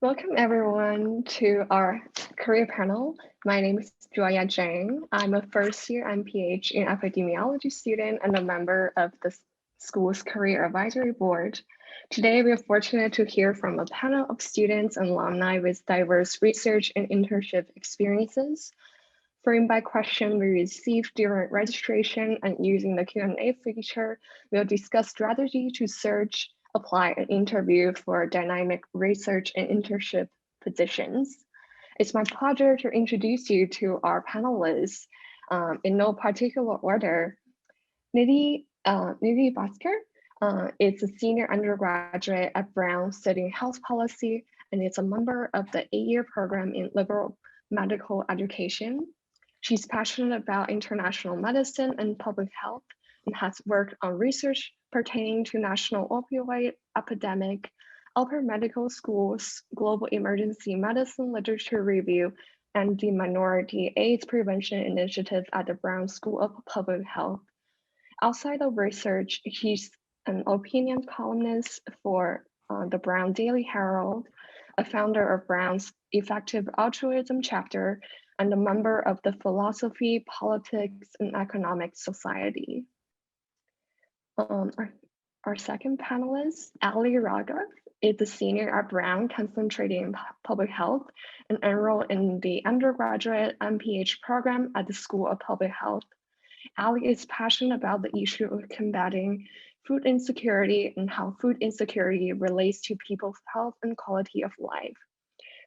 Welcome everyone to our career panel. My name is Joya Zhang. I'm a first-year MPH in epidemiology student and a member of the school's career advisory board. Today, we are fortunate to hear from a panel of students and alumni with diverse research and internship experiences. Framed by question we received during registration and using the Q&A feature, we'll discuss strategy to search, apply, and interview for dynamic research and internship positions. It's my pleasure to introduce you to our panelists in no particular order. Nidhi Bhaskar is a senior undergraduate at Brown studying health policy and is a member of the 8-year program in liberal medical education. She's passionate about international medicine and public health and has worked on research pertaining to national opioid epidemic, upper medical schools, global emergency medicine literature review, and the minority AIDS prevention initiative at the Brown School of Public Health. Outside of research, he's an opinion columnist for the Brown Daily Herald, a founder of Brown's Effective Altruism chapter, and a member of the Philosophy, Politics, and Economics Society. Our second panelist, Ellie Rogoff, is a senior at Brown concentrating in public health and enrolled in the undergraduate MPH program at the School of Public Health. Ellie is passionate about the issue of combating food insecurity and how food insecurity relates to people's health and quality of life.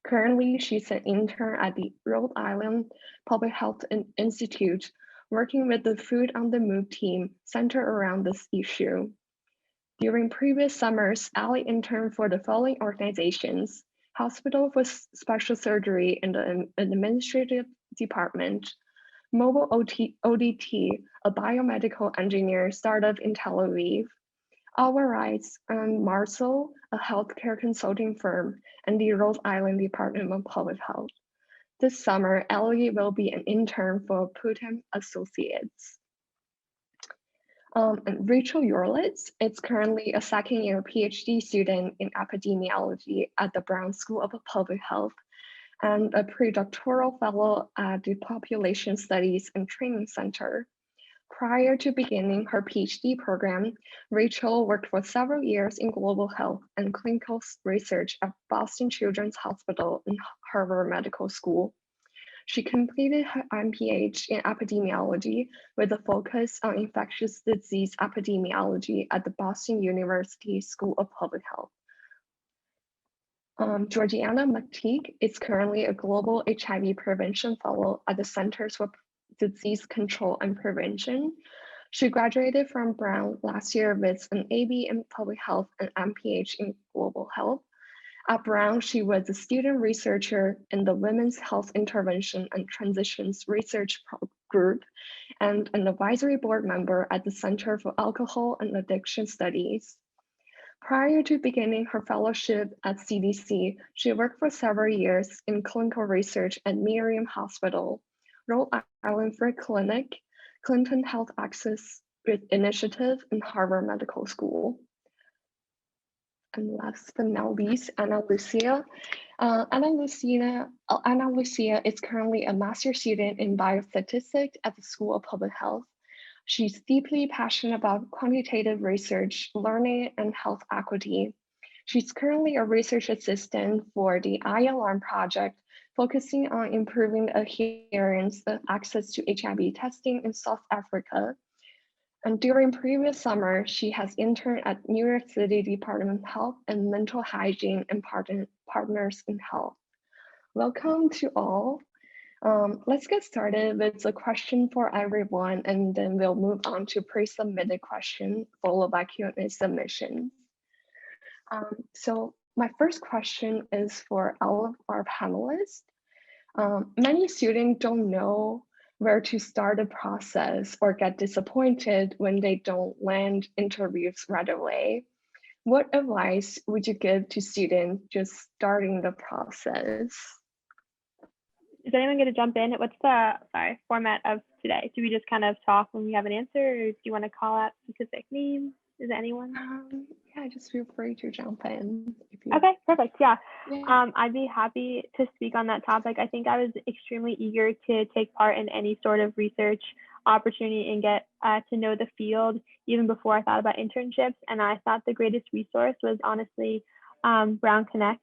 Currently, she's an intern at the Rhode Island Public Health Institute, working with the Food on the Move team centered around this issue. During previous summers, Ellie interned for the following organizations: Hospital for Special Surgery in the Administrative Department, Mobile ODT, a biomedical engineer startup in Tel Aviv, Our Rights, and Marcel, a healthcare consulting firm, and the Rhode Island Department of Public Health. This summer, Ellie will be an intern for Putem Associates. And Rachel Yorlets is currently a second-year PhD student in epidemiology at the Brown School of Public Health and a pre-doctoral fellow at the Population Studies and Training Center. Prior to beginning her PhD program, Rachel worked for several years in global health and clinical research at Boston Children's Hospital and Harvard Medical School. She completed her MPH in epidemiology with a focus on infectious disease epidemiology at the Boston University School of Public Health. Georgiana McTigue is currently a global HIV prevention fellow at the Centers for Disease Control and Prevention. She graduated from Brown last year with an AB in public health and MPH in global health. At Brown, she was a student researcher in the Women's Health Intervention and Transitions Research Group and an advisory board member at the Center for Alcohol and Addiction Studies. Prior to beginning her fellowship at CDC, she worked for several years in clinical research at Miriam Hospital, Rhode Island Free Clinic, Clinton Health Access Initiative, and Harvard Medical School. And last but not least, Ana Lucia. Ana Lucia is currently a master's student in biostatistics at the School of Public Health. She's deeply passionate about quantitative research, learning, and health equity. She's currently a research assistant for the ILM project, focusing on improving the adherence and access to HIV testing in South Africa. And during previous summer, she has interned at New York City Department of Health and Mental Hygiene and Partners in Health. Welcome to all. Let's get started with a question for everyone, and then we'll move on to pre-submitted questions, followed by Q&A submissions. So my first question is for all of our panelists. Many students don't know where to start the process or get disappointed when they don't land interviews right away. What advice would you give to students just starting the process? Is anyone going to jump in? What's the format of today? Do we just kind of talk when we have an answer, or do you want to call out specific names? Is it anyone? Yeah, just feel free to jump in if you. Okay, perfect. Yeah. Yeah. I'd be happy to speak on that topic. I think I was extremely eager to take part in any sort of research opportunity and get to know the field even before I thought about internships. And I thought the greatest resource was honestly Brown Connect,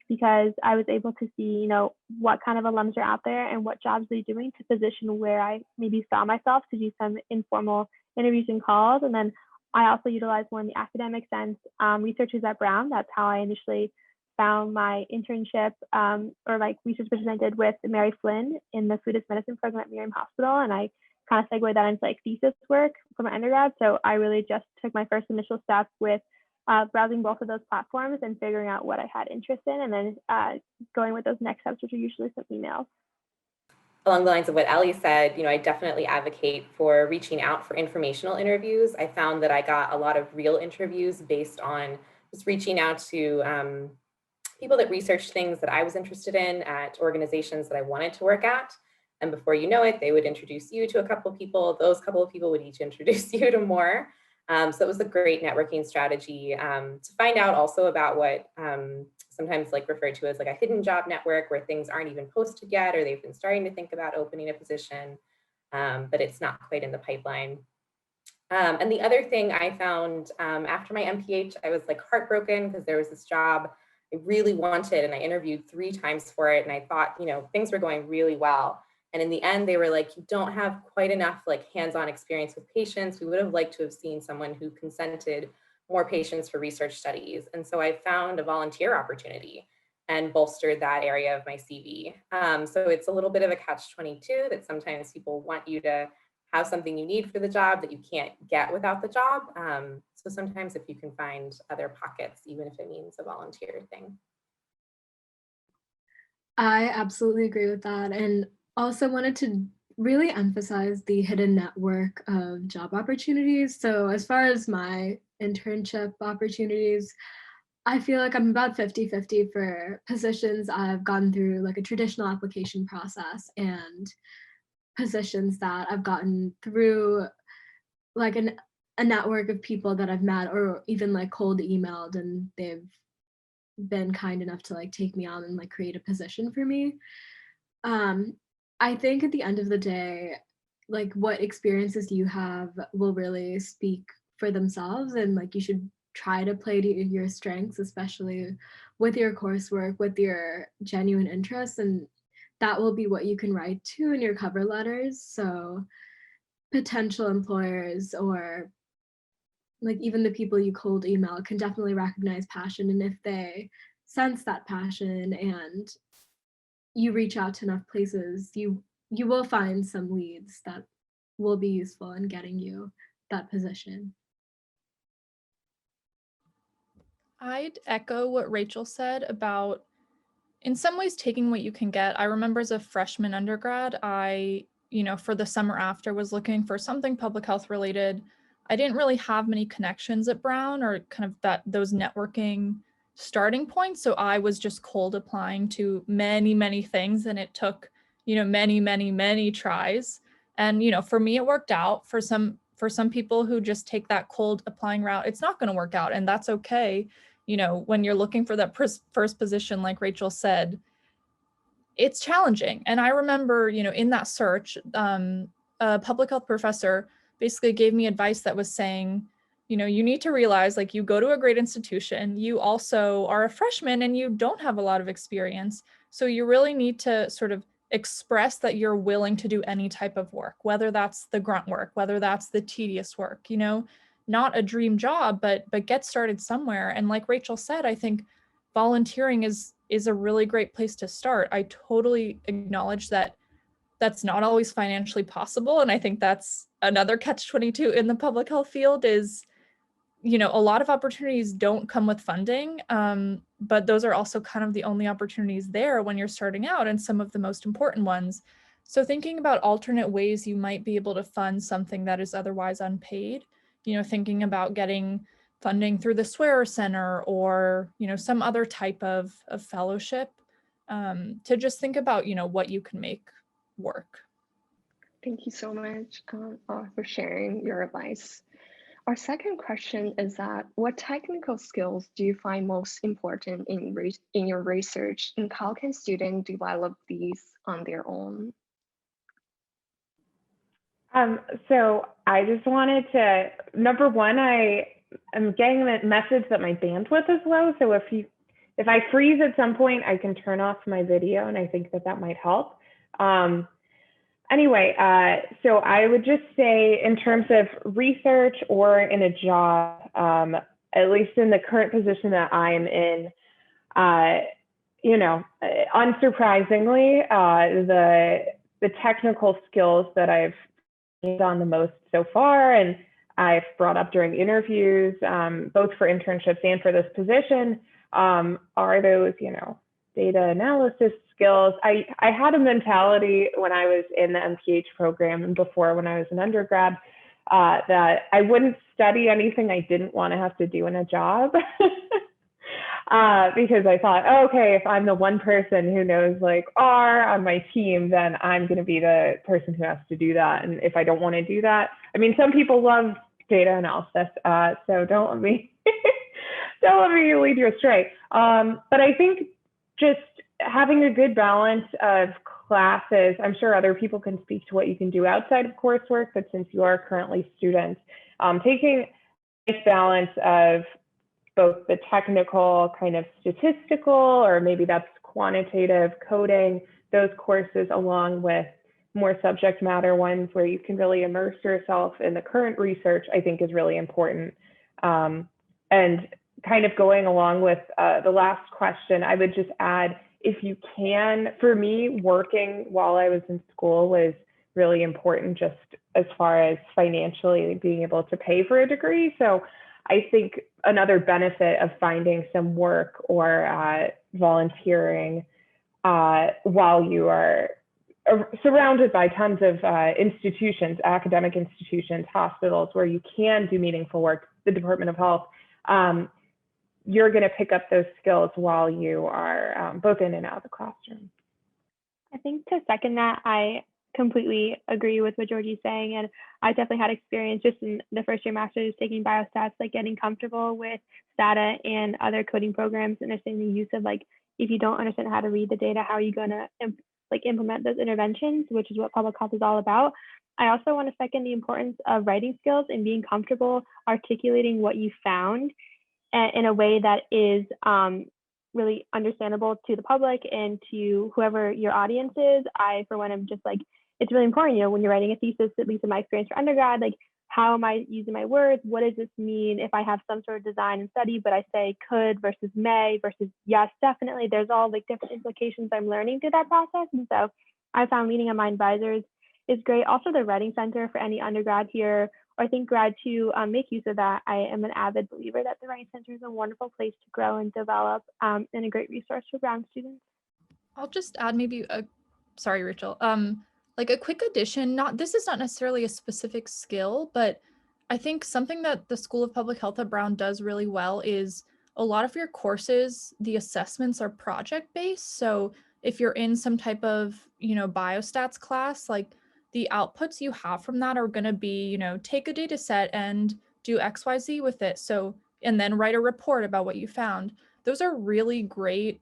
because I was able to see, you know, what kind of alums are out there and what jobs they're doing to position where I maybe saw myself, to do some informal interviews and calls. And then I also utilize more in the academic sense, researchers at Brown. That's how I initially found my internship or like research presented with Mary Flynn in the food as medicine program at Miriam Hospital. And I kind of segued that into like thesis work for my undergrad. So I really just took my first initial step with browsing both of those platforms and figuring out what I had interest in, and then going with those next steps, which are usually some emails. Along the lines of what Ellie said, I definitely advocate for reaching out for informational interviews. I found that I got a lot of real interviews based on just reaching out to people that researched things that I was interested in at organizations that I wanted to work at. And before you know it, they would introduce you to a couple of people. Those couple of people would each introduce you to more. So it was a great networking strategy to find out also about what sometimes like referred to as like a hidden job network, where things aren't even posted yet, or they've been starting to think about opening a position, but it's not quite in the pipeline. And the other thing I found after my MPH, I was like heartbroken because there was this job I really wanted, and I interviewed 3 times for it, and I thought, things were going really well. And in the end, they were like, you don't have quite enough like hands-on experience with patients. We would have liked to have seen someone who consented more patients for research studies. And so I found a volunteer opportunity and bolstered that area of my CV. So it's a little bit of a catch-22 that sometimes people want you to have something you need for the job that you can't get without the job. So sometimes if you can find other pockets, even if it means a volunteer thing. I absolutely agree with that. And also wanted to really emphasize the hidden network of job opportunities. So as far as my internship opportunities, I feel like I'm about 50-50 for positions I've gone through like a traditional application process, and positions that I've gotten through like a network of people that I've met, or even like cold emailed, and they've been kind enough to like take me on and like create a position for me. I think at the end of the day, like what experiences you have will really speak for themselves, and like you should try to play to your strengths, especially with your coursework, with your genuine interests, and that will be what you can write to in your cover letters. So potential employers, or like even the people you cold email, can definitely recognize passion, and if they sense that passion and you reach out to enough places, you will find some leads that will be useful in getting you that position. I'd echo what Rachel said about, in some ways, taking what you can get. I remember as a freshman undergrad, I, for the summer after, was looking for something public health related. I didn't really have many connections at Brown, or kind of those networking starting points. So I was just cold applying to many, many things, and it took, many, many, many tries. And, for me, it worked out. For some people who just take that cold applying route, it's not going to work out, and that's okay. When you're looking for that first position, like Rachel said, it's challenging. And I remember, in that search, a public health professor basically gave me advice that was saying, you need to realize, like, you go to a great institution, you also are a freshman and you don't have a lot of experience. So you really need to sort of express that you're willing to do any type of work, whether that's the grunt work, whether that's the tedious work, not a dream job, but get started somewhere. And like Rachel said, I think volunteering is a really great place to start. I totally acknowledge that that's not always financially possible. And I think that's another catch-22 in the public health field is, a lot of opportunities don't come with funding, but those are also kind of the only opportunities there when you're starting out, and some of the most important ones. So thinking about alternate ways you might be able to fund something that is otherwise unpaid, thinking about getting funding through the Swearer Center, or, some other type of fellowship, to just think about, what you can make work. Thank you so much for sharing your advice Our second question is that what technical skills do you find most important in your research, and how can students develop these on their own? So I just wanted to, number one, I am getting the message that my bandwidth is low. So if I freeze at some point, I can turn off my video, and I think that might help. Anyway, so I would just say in terms of research or in a job, at least in the current position that I'm in, you know, unsurprisingly, the technical skills that I've on the most so far, and I've brought up during interviews, both for internships and for this position, are those, you know, data analysis skills. I had a mentality when I was in the MPH program and before when I was an undergrad, that I wouldn't study anything I didn't want to have to do in a job. Because I thought, oh, okay, if I'm the one person who knows like R on my team, then I'm going to be the person who has to do that. And if I don't want to do that, I mean, some people love data analysis, so don't let me lead you astray. But I think just having a good balance of classes, I'm sure other people can speak to what you can do outside of coursework, but since you are currently students, taking a nice balance of both the technical kind of statistical, or maybe that's quantitative coding, those courses, along with more subject matter ones where you can really immerse yourself in the current research, I think is really important. And kind of going along with the last question, I would just add, if you can, for me, working while I was in school was really important, just as far as financially being able to pay for a degree. So I think another benefit of finding some work or volunteering while you are surrounded by tons of institutions, academic institutions, hospitals, where you can do meaningful work, the Department of Health, you're going to pick up those skills while you are both in and out of the classroom. I think to second that, I completely agree with what Georgie's saying, and I definitely had experience just in the first year master's taking biostats, like getting comfortable with data and other coding programs, understanding the use of, like, if you don't understand how to read the data, how are you going to implement those interventions, which is what public health is all about. I also want to second the importance of writing skills and being comfortable articulating what you found in a way that is really understandable to the public and to whoever your audience is. I, for one, am just like, it's really important, you know, when you're writing a thesis, at least in my experience for undergrad, like, how am I using my words? What does this mean if I have some sort of design and study, but I say could versus may versus yes, definitely. There's all like different implications I'm learning through that process. And so I found leaning on my advisors is great. Also the Writing Center for any undergrad here, or I think grad to make use of that. I am an avid believer that the Writing Center is a wonderful place to grow and develop, and a great resource for Brown students. I'll just add maybe sorry, Rachel, like a quick addition, this is not necessarily a specific skill, but I think something that the School of Public Health at Brown does really well is a lot of your courses, the assessments are project-based. So if you're in some type of, you know, biostats class, like the outputs you have from that are going to be, you know, take a data set and do XYZ with it. So, and then write a report about what you found. Those are really great.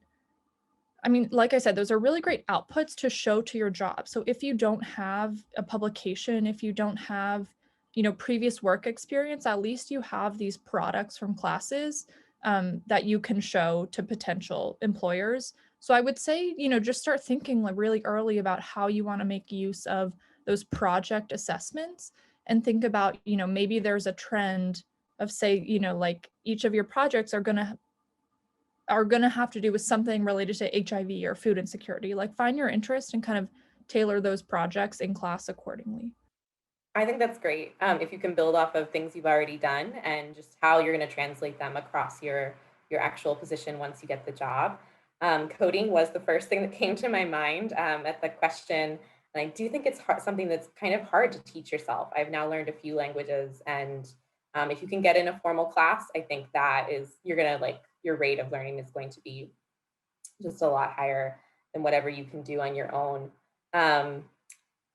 I mean, like I said, those are really great outputs to show to your job. So if you don't have a publication, if you don't have, you know, previous work experience, at least you have these products from classes that you can show to potential employers. So I would say, you know, just start thinking like really early about how you want to make use of those project assessments, and think about, you know, maybe there's a trend of, say, you know, like each of your projects are going to have to do with something related to HIV or food insecurity. Like, find your interest and kind of tailor those projects in class accordingly. I think that's great. If you can build off of things you've already done and just how you're going to translate them across your actual position once you get the job. Coding was the first thing that came to my mind at the question. And I do think it's something that's kind of hard to teach yourself. I've now learned a few languages, and if you can get in a formal class, I think that you're going to, like, your rate of learning is going to be just a lot higher than whatever you can do on your own.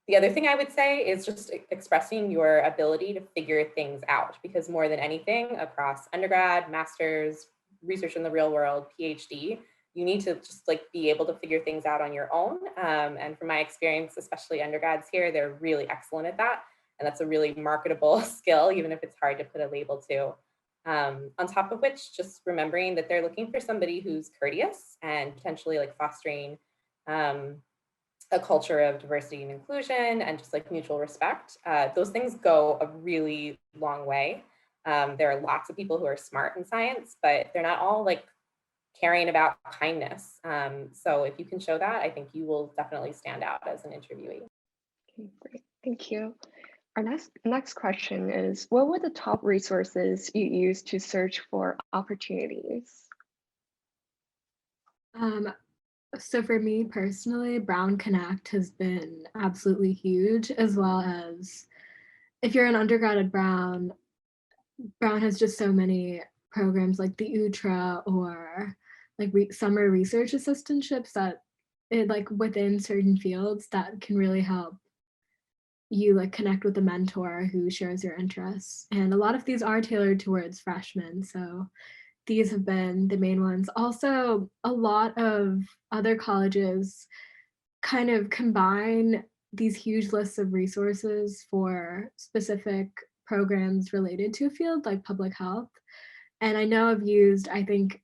The other thing I would say is just expressing your ability to figure things out, because more than anything across undergrad, master's, research in the real world, PhD, you need to just like be able to figure things out on your own. And from my experience, especially undergrads here, they're really excellent at that. And that's a really marketable skill, even if it's hard to put a label to. On top of which, just remembering that they're looking for somebody who's courteous and potentially like fostering a culture of diversity and inclusion and just like mutual respect. Those things go a really long way. There are lots of people who are smart in science, but they're not all like caring about kindness. So if you can show that, I think you will definitely stand out as an interviewee. Okay, great, thank you. Our next question is, what were the top resources you used to search for opportunities? So for me personally, Brown Connect has been absolutely huge, as well as if you're an undergrad at Brown has just so many programs like the UTRA or like summer research assistantships that it like within certain fields that can really help you like connect with a mentor who shares your interests. And a lot of these are tailored towards freshmen. So these have been the main ones. Also, a lot of other colleges kind of combine these huge lists of resources for specific programs related to a field like public health. And I know I've used, I think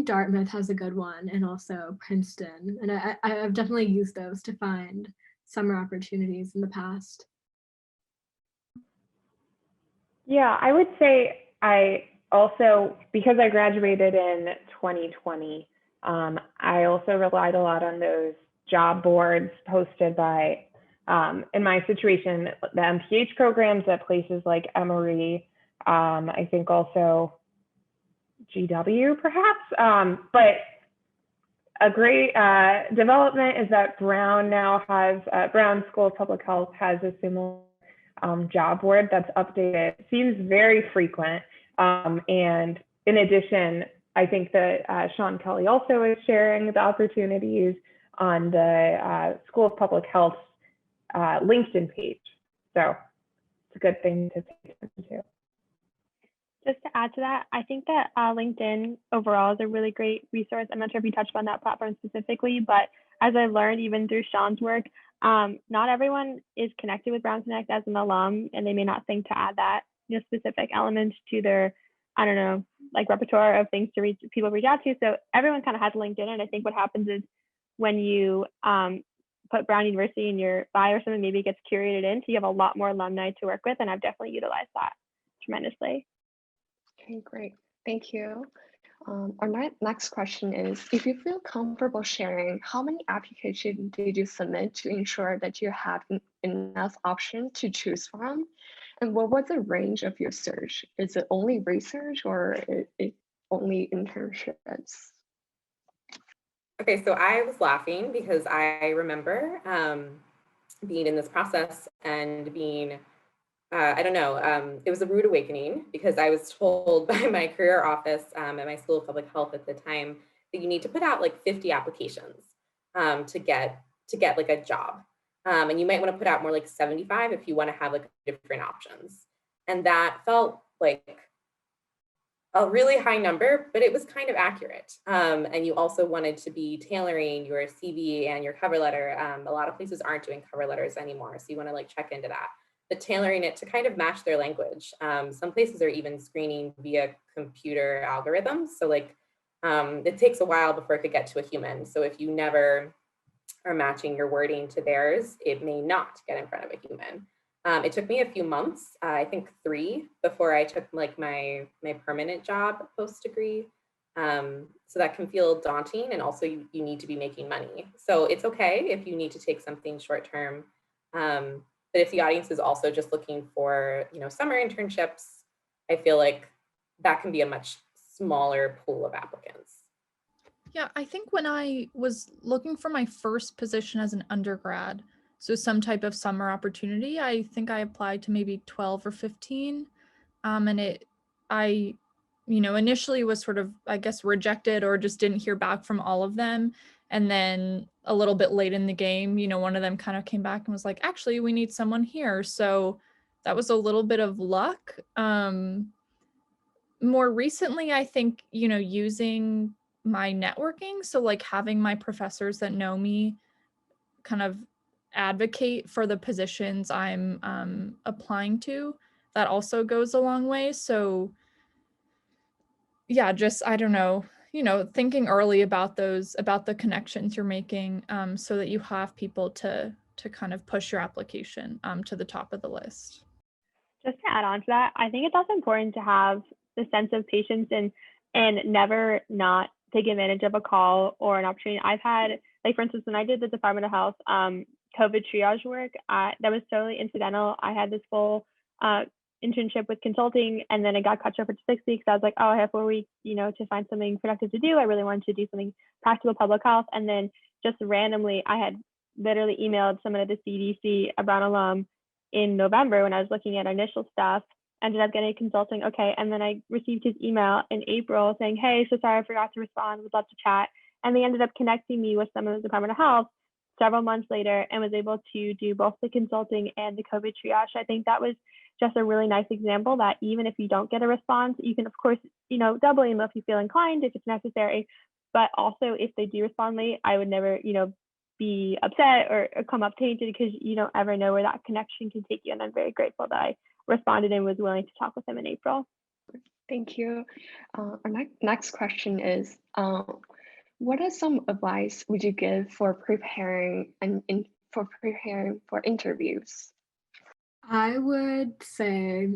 Dartmouth has a good one, and also Princeton. And I've definitely used those to find summer opportunities in the past. Yeah, I would say I also, because I graduated in 2020, I also relied a lot on those job boards posted by, in my situation, the MPH programs at places like Emory, I think also GW perhaps, but a great development is that Brown now has, Brown School of Public Health has a similar job board that's updated. It seems very frequent. And in addition, I think that Sean Kelly also is sharing the opportunities on the School of Public Health's LinkedIn page. So it's a good thing to pay attention to. Just to add to that, I think that LinkedIn overall is a really great resource. I'm not sure if you touched on that platform specifically, but as I learned even through Sean's work, not everyone is connected with Brown Connect as an alum, and they may not think to add that specific element to their, I don't know, like repertoire of things to reach people reach out to. So everyone kind of has LinkedIn, and I think what happens is when you put Brown University in your bio or something, maybe it gets curated in, so you have a lot more alumni to work with, and I've definitely utilized that tremendously. Okay, great. Thank you. Our next question is, if you feel comfortable sharing, how many applications did you submit to ensure that you had enough options to choose from? And what was the range of your search? Is it only research or it only internships? Okay, so I was laughing because I remember being in this process and being I don't know, it was a rude awakening because I was told by my career office at my School of Public Health at the time that you need to put out like 50 applications to get like a job. And you might want to put out more like 75 if you want to have like different options. And that felt like a really high number, but it was kind of accurate. And you also wanted to be tailoring your CV and your cover letter. A lot of places aren't doing cover letters anymore, so you want to like check into that. But tailoring it to kind of match their language. Some places are even screening via computer algorithms. So like it takes a while before it could get to a human. So if you never are matching your wording to theirs, it may not get in front of a human. It took me a few months, I think 3, before I took like my permanent job post-degree. So that can feel daunting, and also you need to be making money. So it's okay if you need to take something short-term. But if the audience is also just looking for, summer internships, I feel like that can be a much smaller pool of applicants. Yeah, I think when I was looking for my first position as an undergrad, so some type of summer opportunity, I think I applied to maybe 12 or 15. And I initially was sort of, I guess, rejected or just didn't hear back from all of them. And then a little bit late in the game, you know, one of them kind of came back and was like, actually, we need someone here. So that was a little bit of luck. More recently, I think, you know, using my networking. So like having my professors that know me kind of advocate for the positions I'm applying to, that also goes a long way. So yeah, just, I don't know, you know, thinking early about the connections you're making, so that you have people to kind of push your application to the top of the list. Just to add on to that, I think it's also important to have the sense of patience and never not take advantage of a call or an opportunity. I've had, like, for instance, when I did the Department of Health COVID triage work, that was totally incidental. I had this full internship with consulting, and then it got cut short for 6 weeks. I was like, oh, I have 4 weeks, you know, to find something productive to do. I really wanted to do something practical public health. And then just randomly, I had literally emailed someone at the CDC, a Brown alum, in November when I was looking at initial stuff, ended up getting consulting. Okay. And then I received his email in April saying, hey, so sorry, I forgot to respond. Would love to chat. And they ended up connecting me with someone at the Department of Health several months later and was able to do both the consulting and the COVID triage. I think that was just a really nice example that even if you don't get a response, you can, of course, you know, double email if you feel inclined, if it's necessary. But also, if they do respond late, I would never, you know, be upset or come up tainted, because you don't ever know where that connection can take you. And I'm very grateful that I responded and was willing to talk with them in April. Thank you. Our next question is, what are some advice would you give for preparing for interviews? I would say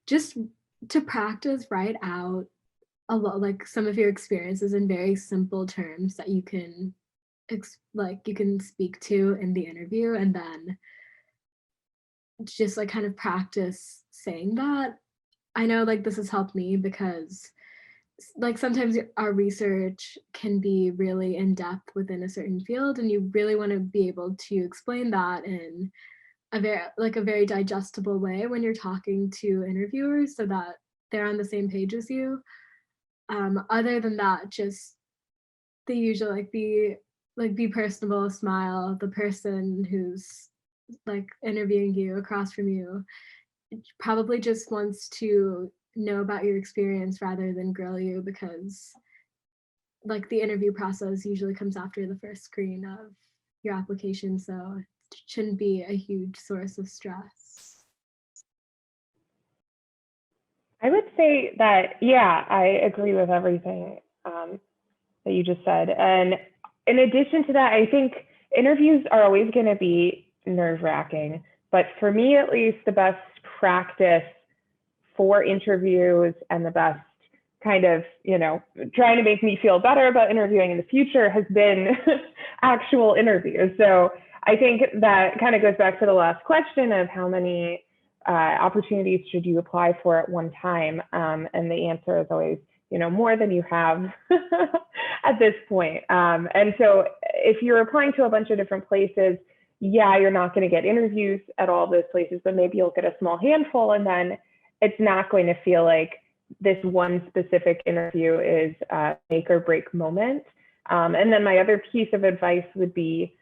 just to practice, write out a lot, like some of your experiences in very simple terms that you can speak to in the interview, and then just like kind of practice saying that. I know like this has helped me because like sometimes our research can be really in depth within a certain field, and you really want to be able to explain that in a very digestible way when you're talking to interviewers so that they're on the same page as you. Other than that, just the usual, be personable, smile. The person who's like interviewing you across from you probably just wants to know about your experience rather than grill you, because like the interview process usually comes after the first screen of your application, so it shouldn't be a huge source of stress. I would say that, yeah, I agree with everything that you just said. And in addition to that, I think interviews are always going to be nerve-wracking. But for me, at least, the best practice for interviews and the best kind of, you know, trying to make me feel better about interviewing in the future has been actual interviews. So I think that kind of goes back to the last question of how many opportunities should you apply for at one time? And the answer is always, you know, more than you have at this point. And so if you're applying to a bunch of different places, yeah, you're not going to get interviews at all those places, but maybe you'll get a small handful, and then it's not going to feel like this one specific interview is a make or break moment. And then my other piece of advice would be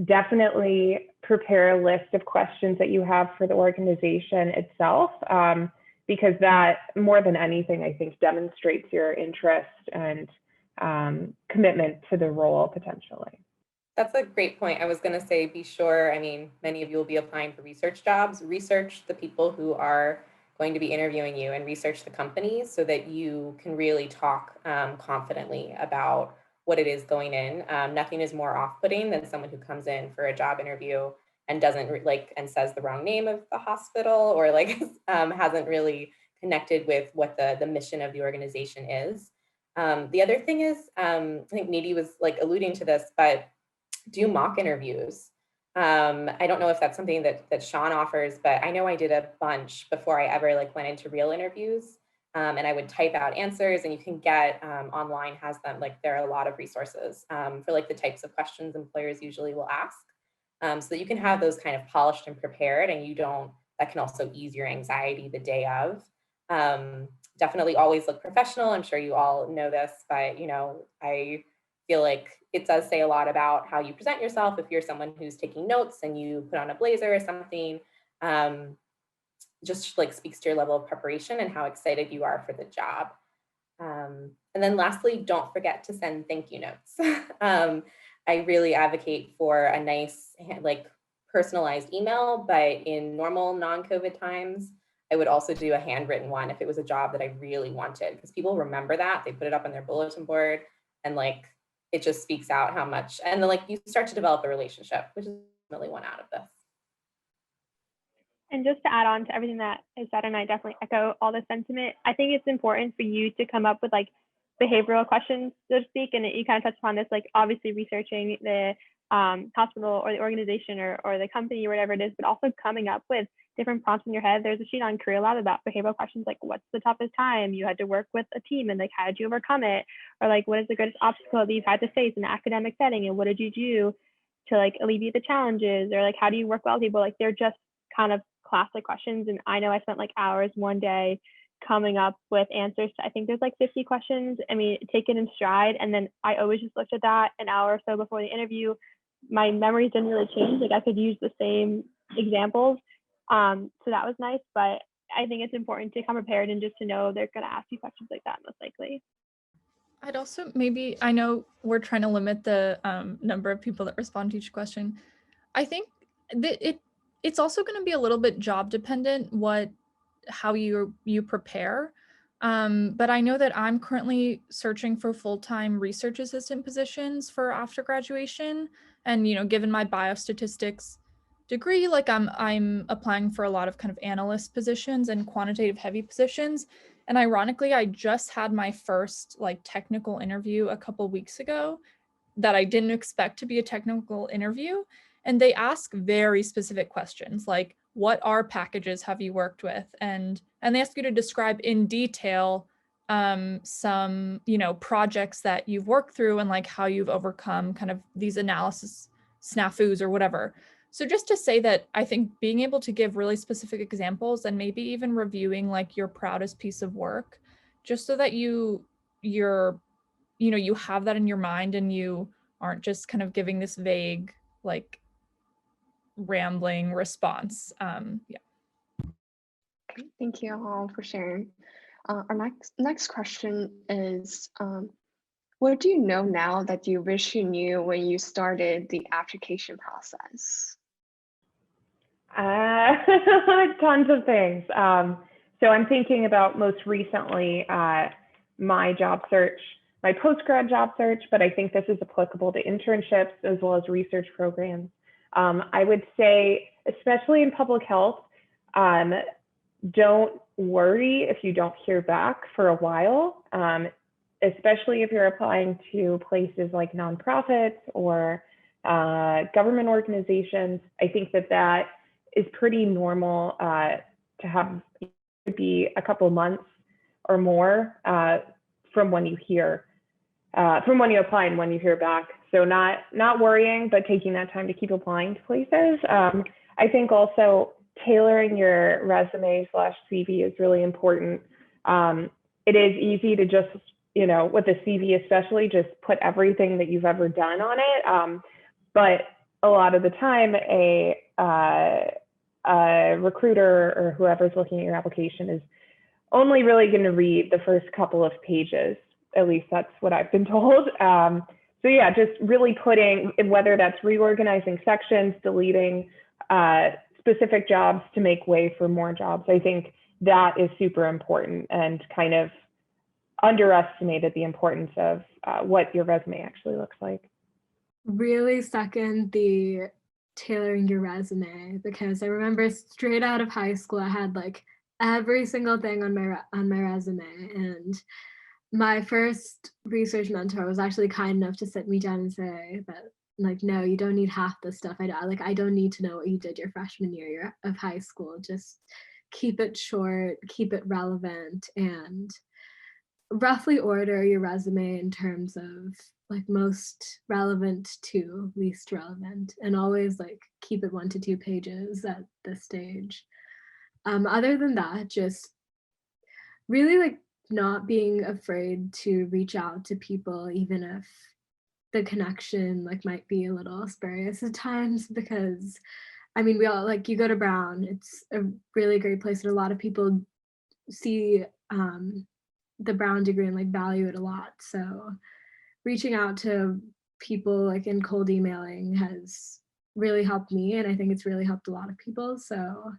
definitely prepare a list of questions that you have for the organization itself, because that, more than anything, I think demonstrates your interest and commitment to the role potentially. That's a great point. I was going to say, be sure, I mean, many of you will be applying for research jobs. Research the people who are going to be interviewing you and research the companies so that you can really talk confidently about what it is going in. Nothing is more off-putting than someone who comes in for a job interview and doesn't and says the wrong name of the hospital, or like hasn't really connected with what the mission of the organization is. The other thing is, I think Nidhi was like alluding to this, but do mock interviews. I don't know if that's something that Sean offers, but I know I did a bunch before I ever went into real interviews. And I would type out answers, and you can get online has them. There are a lot of resources for the types of questions employers usually will ask, so that you can have those kind of polished and prepared, and that can also ease your anxiety the day of. Definitely always look professional. I'm sure you all know this, but I feel like it does say a lot about how you present yourself. If you're someone who's taking notes and you put on a blazer or something, just like speaks to your level of preparation and how excited you are for the job. And then lastly, don't forget to send thank you notes. I really advocate for a nice, like personalized email, but in normal non-COVID times, I would also do a handwritten one if it was a job that I really wanted, because people remember that, they put it up on their bulletin board, and like, it just speaks out how much, and then like you start to develop a relationship, which is really one out of this. And just to add on to everything that is said, and I definitely echo all the sentiment, I think it's important for you to come up with like behavioral questions, so to speak. And you kind of touched upon this, like obviously researching the hospital or the organization or the company or whatever it is, but also coming up with different prompts in your head. There's a sheet on Career Lab about behavioral questions, like what's the toughest time you had to work with a team and like how did you overcome it? Or like what is the greatest obstacle that you've had to face in an academic setting and what did you do to like alleviate the challenges? Or like how do you work well with people? Like they're just kind of classic questions. And I know I spent like hours one day coming up with answers to, I think there's like 50 questions. I mean, take it in stride. And then I always just looked at that an hour or so before the interview. My memories didn't really change. Like I could use the same examples. So that was nice, but I think it's important to come prepared and just to know they're going to ask you questions like that most likely. I'd also maybe, I know we're trying to limit the number of people that respond to each question. I think that it's also going to be a little bit job dependent how you prepare. But I know that I'm currently searching for full-time research assistant positions for after graduation. And, you know, given my biostatistics degree, like I'm applying for a lot of kind of analyst positions and quantitative heavy positions. And ironically, I just had my first like technical interview a couple weeks ago that I didn't expect to be a technical interview. And they ask very specific questions like, what R packages have you worked with? And they ask you to describe in detail some, you know, projects that you've worked through and like how you've overcome kind of these analysis snafus or whatever. So just to say that I think being able to give really specific examples and maybe even reviewing like your proudest piece of work, just so that you have that in your mind and you aren't just kind of giving this vague, like rambling response. Yeah. Okay, thank you all for sharing. Our next question is, what do you know now that you wish you knew when you started the application process? Tons of things. So I'm thinking about most recently my job search, my post-grad job search, but I think this is applicable to internships as well as research programs. I would say, especially in public health, don't worry if you don't hear back for a while, especially if you're applying to places like nonprofits or government organizations. I think that is pretty normal to have be a couple months or more from when you hear, from when you apply and when you hear back. So not worrying, but taking that time to keep applying to places. I think also tailoring your resume / CV is really important. It is easy to just, you know, with a CV especially, just put everything that you've ever done on it. But a lot of the time, a recruiter or whoever's looking at your application is only really going to read the first couple of pages. At least that's what I've been told. So yeah, just really putting, whether that's reorganizing sections, deleting specific jobs to make way for more jobs. I think that is super important and kind of underestimated the importance of what your resume actually looks like. Really second the tailoring your resume, because I remember straight out of high school, I had like every single thing on my resume, and my first research mentor was actually kind enough to sit me down and say that, like, no, you don't need half the stuff I don't need to know what you did your freshman year of high school. Just keep it short, keep it relevant, and roughly order your resume in terms of like most relevant to least relevant, and always like keep it 1 to 2 pages at this stage. Other than that, just really like not being afraid to reach out to people, even if the connection like might be a little spurious at times, because I mean, we all, like, you go to Brown, it's a really great place, and a lot of people see the Brown degree and like value it a lot. So reaching out to people like in cold emailing has really helped me, and I think it's really helped a lot of people. So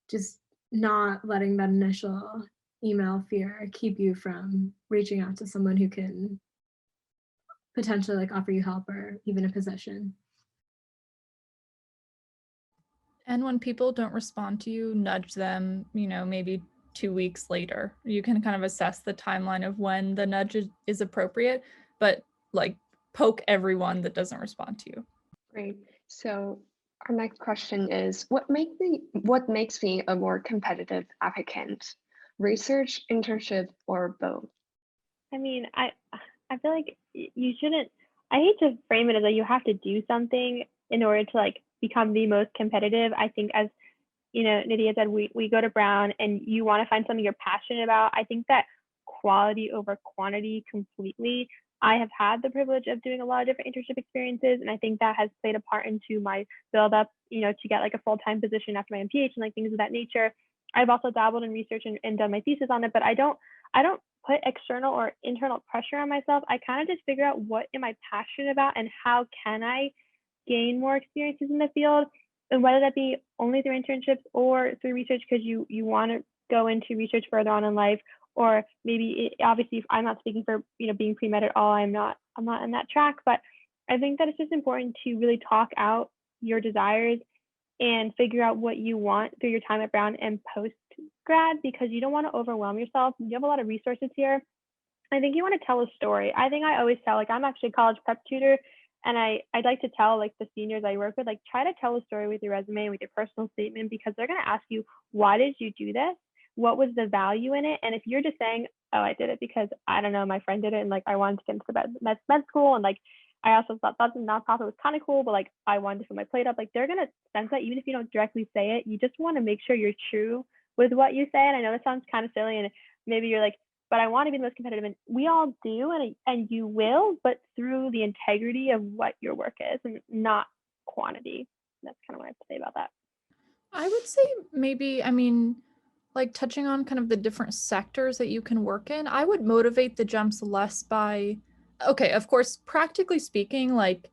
just not letting that initial email fear keep you from reaching out to someone who can potentially like offer you help or even a position. And when people don't respond to you, nudge them, maybe 2 weeks later. You can kind of assess the timeline of when the nudge is appropriate, but like poke everyone that doesn't respond to you. Great. So our next question is, what makes me a more competitive applicant? Research, internship, or both? I mean, I feel like you shouldn't, I hate to frame it as like you have to do something in order to like become the most competitive. I think, as Nidhi said, we go to Brown and you want to find something you're passionate about. I think that quality over quantity completely. I have had the privilege of doing a lot of different internship experiences, and I think that has played a part into my build up, to get like a full-time position after my MPH and like things of that nature. I've also dabbled in research and done my thesis on it, but I don't put external or internal pressure on myself. I kind of just figure out what am I passionate about and how can I gain more experiences in the field, and whether that be only through internships or through research because you want to go into research further on in life, or maybe obviously if I'm not speaking for being pre-med at all, I'm not in that track. But I think that it's just important to really talk out your desires and figure out what you want through your time at Brown and post grad, because you don't want to overwhelm yourself. You have a lot of resources here. I think you want to tell a story. I think I always tell, like, I'm actually a college prep tutor, and I'd like to tell like the seniors I work with, like, try to tell a story with your resume and with your personal statement, because they're going to ask you, why did you do this? What was the value in it? And if you're just saying, oh, I did it because, I don't know, my friend did it and like I wanted to get into med school, and like I also thought the nonprofit was kind of cool, but like I wanted to fill my plate up, like they're going to sense that even if you don't directly say it. You just want to make sure you're true with what you say. And I know that sounds kind of silly, and maybe you're like, but I want to be the most competitive, and we all do, and you will, but through the integrity of what your work is and not quantity. That's kind of what I have to say about that. I would say maybe, like touching on kind of the different sectors that you can work in, I would motivate the jumps less by, okay, of course, practically speaking, like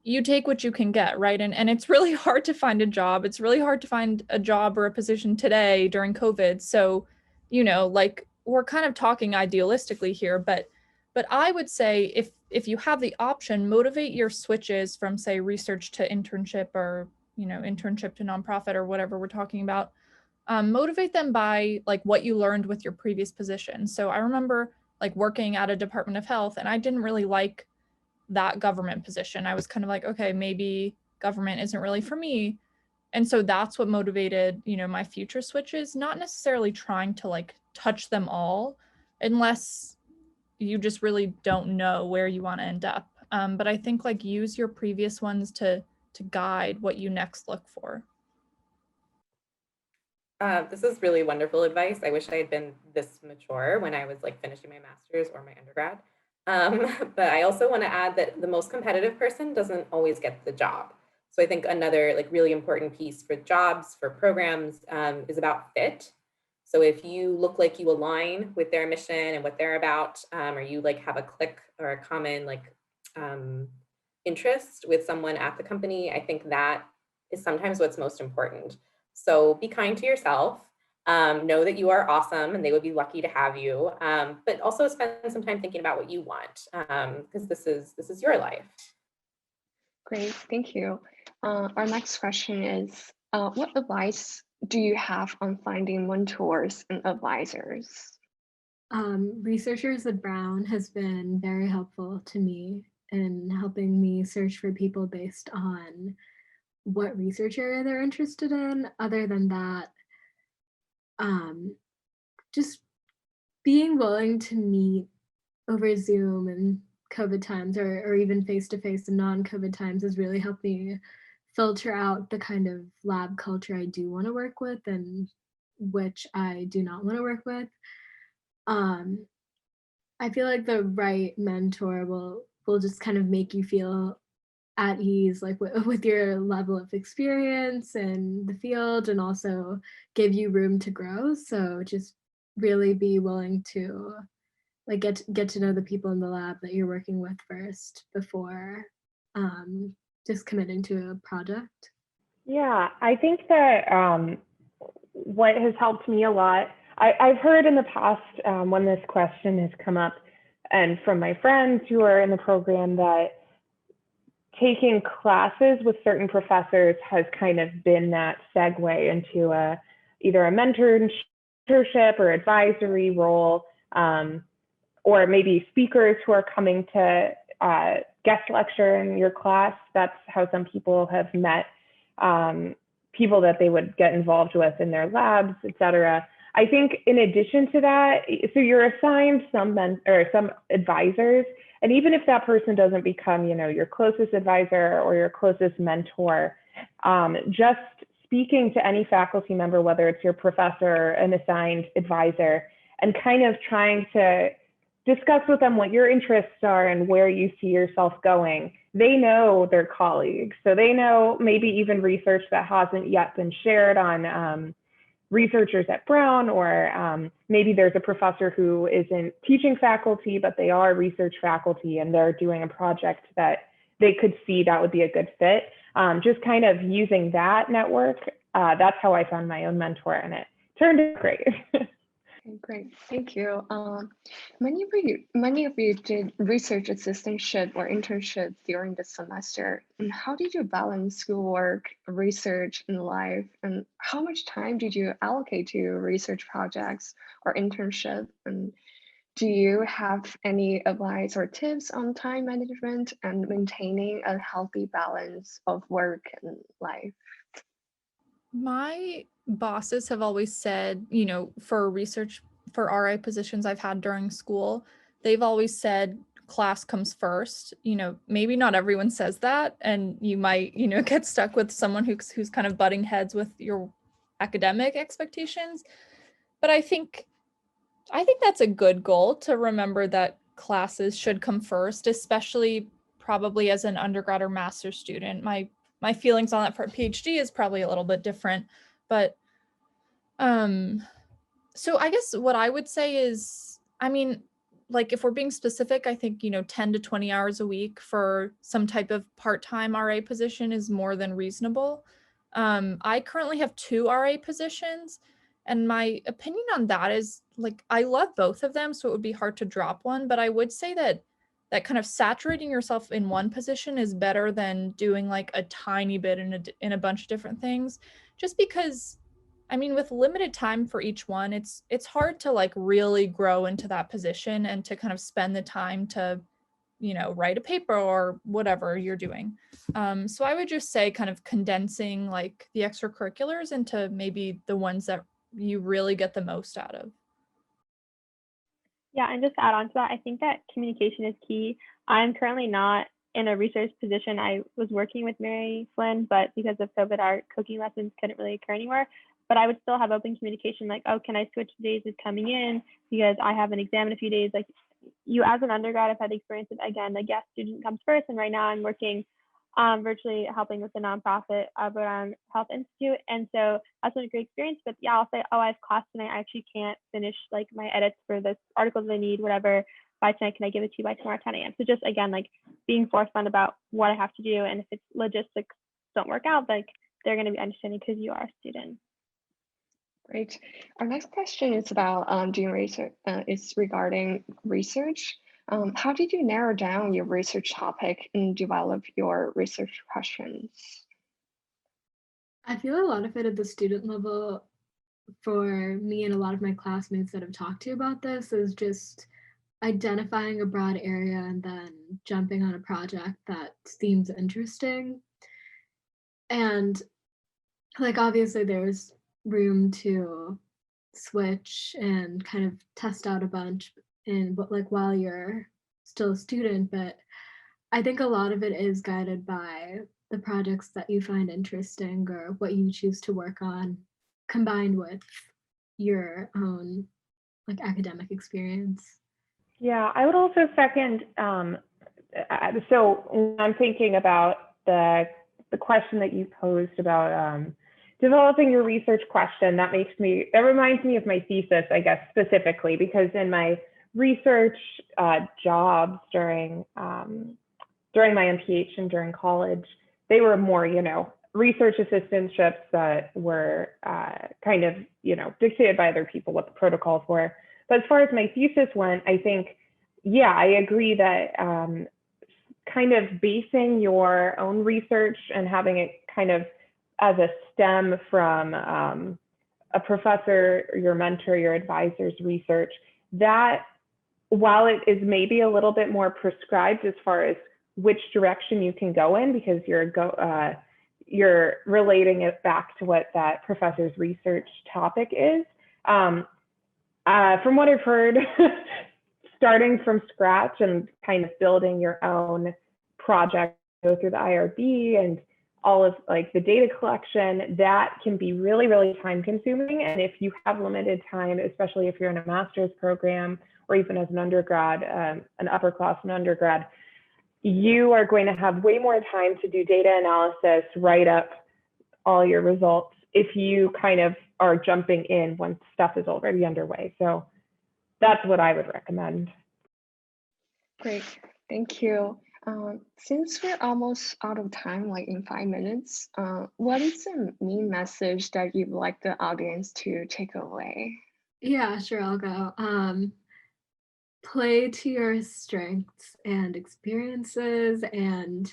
you take what you can get, right? And it's really hard to find a job. It's really hard to find a job or a position today during COVID. So, like we're kind of talking idealistically here, but I would say if you have the option, motivate your switches from, say, research to internship, or, internship to nonprofit, or whatever we're talking about. Motivate them by like what you learned with your previous position. So I remember like working at a Department of Health, and I didn't really like that government position. I was kind of like, okay, maybe government isn't really for me. And so that's what motivated, my future switches, not necessarily trying to like touch them all unless you just really don't know where you want to end up. But I think like use your previous ones to guide what you next look for. This is really wonderful advice. I wish I had been this mature when I was like finishing my master's or my undergrad. But I also want to add that the most competitive person doesn't always get the job. So I think another like really important piece for jobs, for programs, is about fit. So if you look like you align with their mission and what they're about, or you like have a click or a common like interest with someone at the company, I think that is sometimes what's most important. So be kind to yourself, know that you are awesome and they would be lucky to have you, but also spend some time thinking about what you want, because this is your life. Great, thank you. Our next question is, what advice do you have on finding mentors and advisors? Researchers at Brown has been very helpful to me in helping me search for people based on what research area they're interested in. Other than that, just being willing to meet over Zoom and COVID times, or even face-to-face and non-COVID times, has really helped me filter out the kind of lab culture I do want to work with and which I do not want to work with. I feel like the right mentor will will just kind of make you feel at ease, like with your level of experience in the field, and also give you room to grow. So just really be willing to like get to know the people in the lab that you're working with first before just committing to a project. Yeah, I think that what has helped me a lot, I've heard in the past when this question has come up, and from my friends who are in the program, that taking classes with certain professors has kind of been that segue into either a mentorship or advisory role, or maybe speakers who are coming to guest lecture in your class. That's how some people have met people that they would get involved with in their labs, et cetera. I think in addition to that, so you're assigned some advisors, and even if that person doesn't become, your closest advisor or your closest mentor, just speaking to any faculty member, whether it's your professor or an assigned advisor, and kind of trying to discuss with them what your interests are and where you see yourself going. They know their colleagues, so they know maybe even research that hasn't yet been shared on researchers at Brown, or maybe there's a professor who isn't teaching faculty, but they are research faculty and they're doing a project that they could see that would be a good fit. Just kind of using that network, that's how I found my own mentor, and it turned out great. Okay, great, thank you. Many of you did research assistantship or internship during the semester. And how did you balance schoolwork, research, and life? And how much time did you allocate to research projects or internship? And do you have any advice or tips on time management and maintaining a healthy balance of work and life? My bosses have always said, for research, for RI positions I've had during school, they've always said class comes first. Maybe not everyone says that, and you might, get stuck with someone who's kind of butting heads with your academic expectations. But I think that's a good goal, to remember that classes should come first, especially probably as an undergrad or master's student. My feelings on that for a PhD is probably a little bit different, but so I guess what I would say is, like if we're being specific, I think 10 to 20 hours a week for some type of part-time RA position is more than reasonable. I currently have 2 RA positions, and my opinion on that is, like, I love both of them, so it would be hard to drop one, but I would say that kind of saturating yourself in one position is better than doing like a tiny bit in a bunch of different things, just because with limited time for each one, it's hard to like really grow into that position and to kind of spend the time to write a paper or whatever you're doing. So I would just say kind of condensing like the extracurriculars into maybe the ones that you really get the most out of. Yeah, and just to add on to that, I think that communication is key. I'm currently not in a research position. I was working with Mary Flynn, but because of COVID, our cooking lessons couldn't really occur anymore. But I would still have open communication, like, oh, can I switch days of coming in because I have an exam in a few days? Like, you as an undergrad have had the experience of, again, the guest student comes first, and right now I'm working virtually helping with the nonprofit Rhode Island Health Institute, and so that's been a great experience. But yeah, I'll say, oh, I have class tonight, I actually can't finish like my edits for this articles I need, whatever, by tonight. Can I give it to you by tomorrow at 10 a.m.? So just again, like being forefront about what I have to do, and if it's logistics don't work out, like they're going to be understanding because you are a student. Great. Our next question is about doing research. It's regarding research. How did you narrow down your research topic and develop your research questions? I feel a lot of it at the student level, for me and a lot of my classmates that have talked to you about this, is just identifying a broad area and then jumping on a project that seems interesting. And like, obviously there's room to switch and kind of test out a bunch but like while you're still a student, but I think a lot of it is guided by the projects that you find interesting or what you choose to work on, combined with your own like academic experience. Yeah, I would also second So when I'm thinking about the question that you posed about developing your research question, that reminds me of my thesis, I guess, specifically, because in my research jobs during my MPH and during college, they were more, research assistantships that were kind of, dictated by other people what the protocols were. But as far as my thesis went, I think, yeah, I agree that kind of basing your own research and having it kind of as a stem from a professor, your mentor, your advisor's research, that while it is maybe a little bit more prescribed as far as which direction you can go in, because you're relating it back to what that professor's research topic is. From what I've heard, starting from scratch and kind of building your own project, go through the IRB and all of like the data collection, that can be really, really time consuming. And if you have limited time, especially if you're in a master's program or even as an undergrad, an upperclassman undergrad, you are going to have way more time to do data analysis, write up all your results if you kind of are jumping in when stuff is already underway. So that's what I would recommend. Great, thank you. Since we're almost out of time, like in 5 minutes, what is the main message that you'd like the audience to take away? Yeah, sure, I'll go. Play to your strengths and experiences, and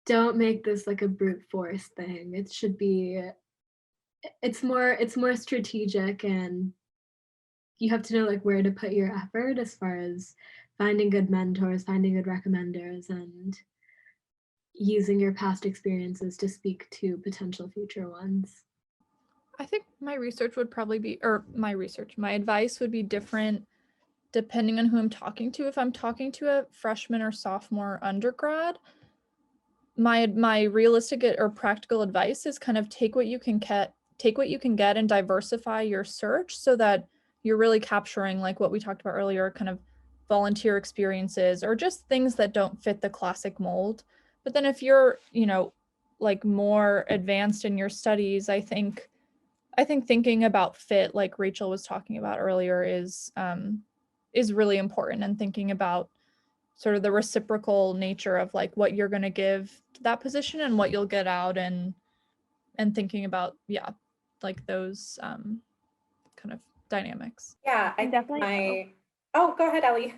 don't make this like a brute force thing. It should be, it's more strategic, and you have to know like where to put your effort as far as finding good mentors, finding good recommenders, and using your past experiences to speak to potential future ones. I think my research would probably be, my advice would be different depending on who I'm talking to. If I'm talking to a freshman or sophomore undergrad, my realistic or practical advice is kind of take what you can get and diversify your search so that you're really capturing like what we talked about earlier, kind of volunteer experiences or just things that don't fit the classic mold. But then if you're, like more advanced in your studies, I think thinking about fit, like Rachel was talking about earlier, is really important, and thinking about sort of the reciprocal nature of like what you're going to give to that position and what you'll get out, and thinking about, like those kind of dynamics. Yeah, I definitely. Oh, go ahead, Ellie.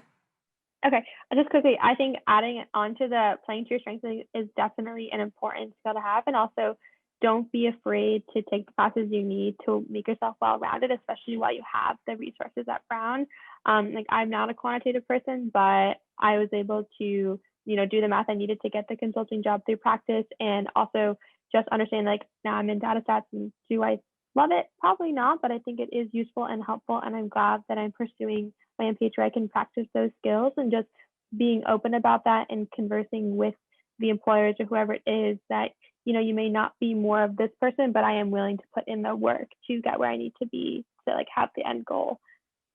Okay, just quickly, I think adding on to the playing to your strengths is definitely an important skill to have, and also don't be afraid to take the classes you need to make yourself well-rounded, especially while you have the resources at Brown. Like I'm not a quantitative person, but I was able to, do the math I needed to get the consulting job through practice, and also just understand like now I'm in data stats, and do I love it? Probably not, but I think it is useful and helpful, and I'm glad that I'm pursuing my MPH where I can practice those skills, and just being open about that and conversing with the employers or whoever it is that, you may not be more of this person, but I am willing to put in the work to get where I need to be to like have the end goal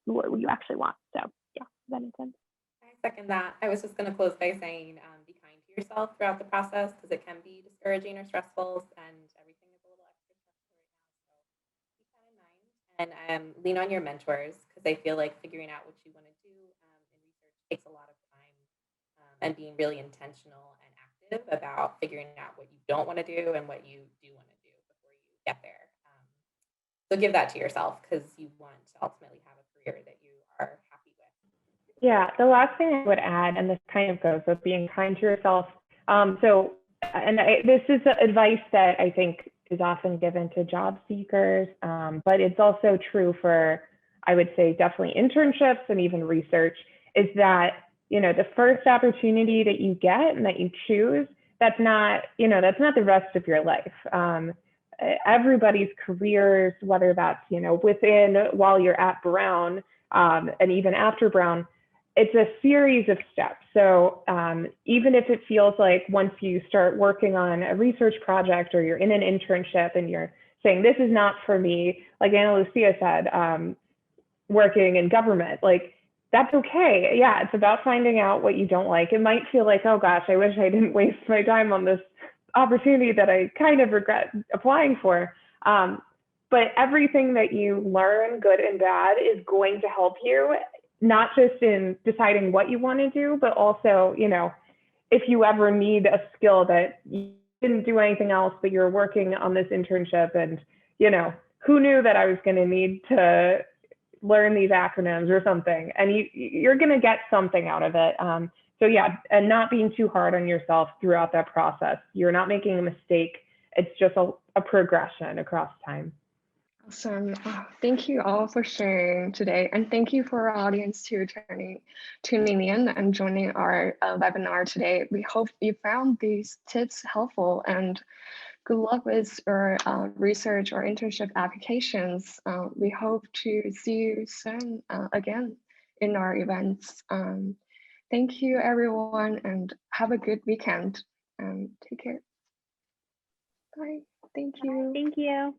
what you actually want. So yeah, does that make sense? I second that. I was just going to close by saying be kind to yourself throughout the process, because it can be discouraging or stressful, and everything is a little extra stressful right now. So keep that in mind, and lean on your mentors, because I feel like figuring out what you want to do in research takes a lot of time, and being really intentional and active about figuring out what you don't want to do and what you do want to do before you get there. So give that to yourself, because you want to ultimately have a career that you are happy with. Yeah, the last thing I would add, and this kind of goes with being kind to yourself. This is advice that I think is often given to job seekers, but it's also true for, I would say, definitely internships and even research, is that, the first opportunity that you get and that you choose, that's not the rest of your life. Everybody's careers, whether that's, while you're at Brown, and even after Brown, it's a series of steps. So even if it feels like once you start working on a research project or you're in an internship and you're saying, this is not for me, like Anna Lucia said, working in government, like that's okay. Yeah, it's about finding out what you don't like. It might feel like, oh gosh, I wish I didn't waste my time on this opportunity that I kind of regret applying for. But everything that you learn, good and bad, is going to help you, not just in deciding what you want to do, but also, you know, if you ever need a skill that you didn't do anything else, but you're working on this internship and, you know, who knew that I was going to need to learn these acronyms or something, and you're going to get something out of it. So yeah, and not being too hard on yourself throughout that process. You're not making a mistake. It's just a progression across time. Awesome. Thank you all for sharing today. And thank you for our audience too, tuning in and joining our webinar today. We hope you found these tips helpful, and good luck with your research or internship applications. We hope to see you soon again in our events. Thank you, everyone, and have a good weekend. Take care. Bye. Thank you. Thank you.